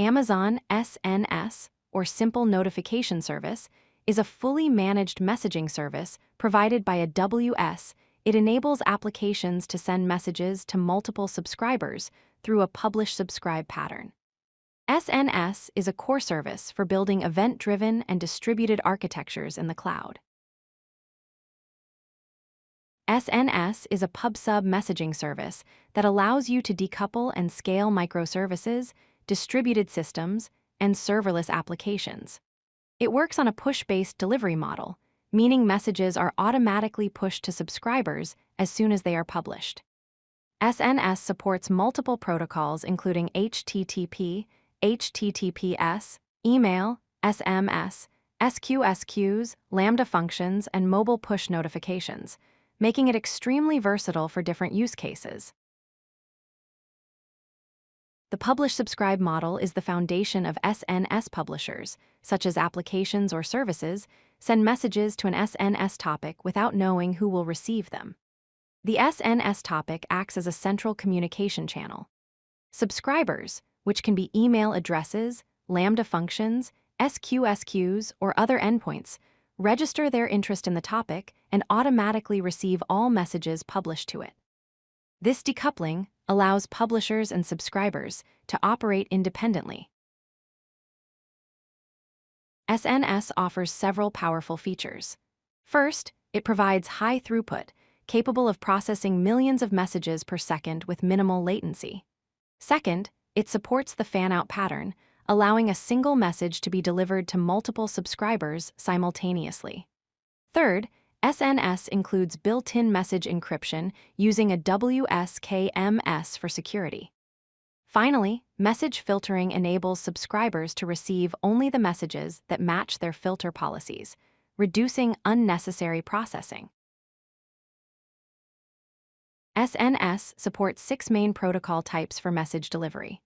Amazon SNS, or Simple Notification Service, is a fully managed messaging service provided by AWS. It enables applications to send messages to multiple subscribers through a publish-subscribe pattern. SNS is a core service for building event-driven and distributed architectures in the cloud. SNS is a pub/sub messaging service that allows you to decouple and scale microservices, distributed systems, and serverless applications. It works on a push-based delivery model, meaning messages are automatically pushed to subscribers as soon as they are published. SNS supports multiple protocols including HTTP, HTTPS, email, SMS, SQSQs, Lambda functions, and mobile push notifications, making it extremely versatile for different use cases. The publish-subscribe model is the foundation of SNS publishers, such as applications or services, send messages to an SNS topic without knowing who will receive them. The SNS topic acts as a central communication channel. Subscribers, which can be email addresses, Lambda functions, SQSQs, or other endpoints, register their interest in the topic and automatically receive all messages published to it. This decoupling allows publishers and subscribers to operate independently. SNS offers several powerful features. First, it provides high throughput, capable of processing millions of messages per second with minimal latency. Second, it supports the fan-out pattern, allowing a single message to be delivered to multiple subscribers simultaneously. Third, SNS includes built-in message encryption using a WSKMS for security. Finally, message filtering enables subscribers to receive only the messages that match their filter policies, reducing unnecessary processing. SNS supports 6 main protocol types for message delivery.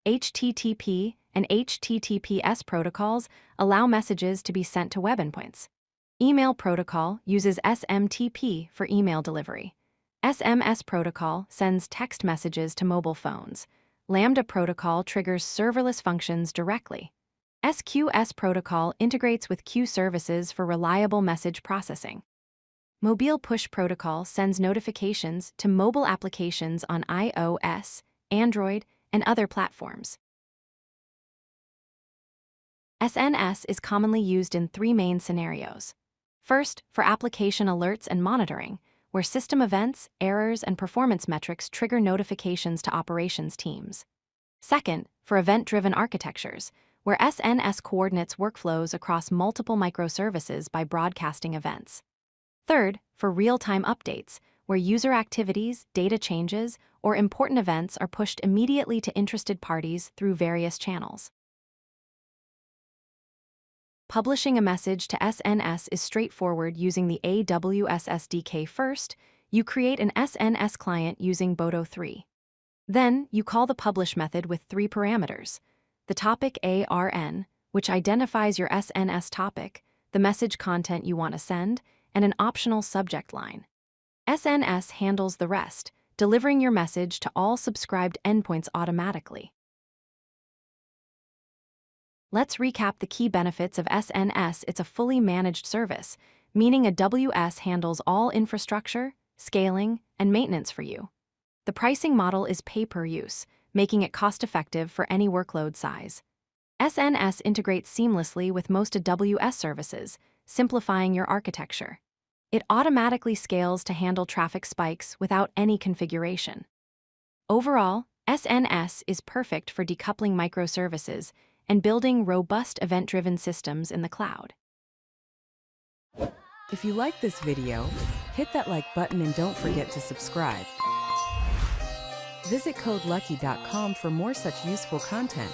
HTTP and HTTPS protocols allow messages to be sent to web endpoints. Email protocol uses SMTP for email delivery. SMS protocol sends text messages to mobile phones. Lambda protocol triggers serverless functions directly. SQS protocol integrates with queue services for reliable message processing. Mobile push protocol sends notifications to mobile applications on iOS, Android, and other platforms. SNS is commonly used in 3 main scenarios. First, for application alerts and monitoring, where system events, errors, and performance metrics trigger notifications to operations teams. Second, for event-driven architectures, where SNS coordinates workflows across multiple microservices by broadcasting events. Third, for real-time updates, where user activities, data changes, or important events are pushed immediately to interested parties through various channels. Publishing a message to SNS is straightforward using the AWS SDK first. You create an SNS client using Boto 3. Then, you call the publish method with 3 parameters: the topic ARN, which identifies your SNS topic, the message content you want to send, and an optional subject line. SNS handles the rest, delivering your message to all subscribed endpoints automatically. Let's recap the key benefits of SNS. It's a fully managed service, meaning AWS handles all infrastructure, scaling, and maintenance for you. The pricing model is pay-per-use, making it cost-effective for any workload size. SNS integrates seamlessly with most AWS services, simplifying your architecture. It automatically scales to handle traffic spikes without any configuration. Overall, SNS is perfect for decoupling microservices and building robust event-driven systems in the cloud. If you like this video, hit that like button and don't forget to subscribe. Visit codelucky.com for more such useful content.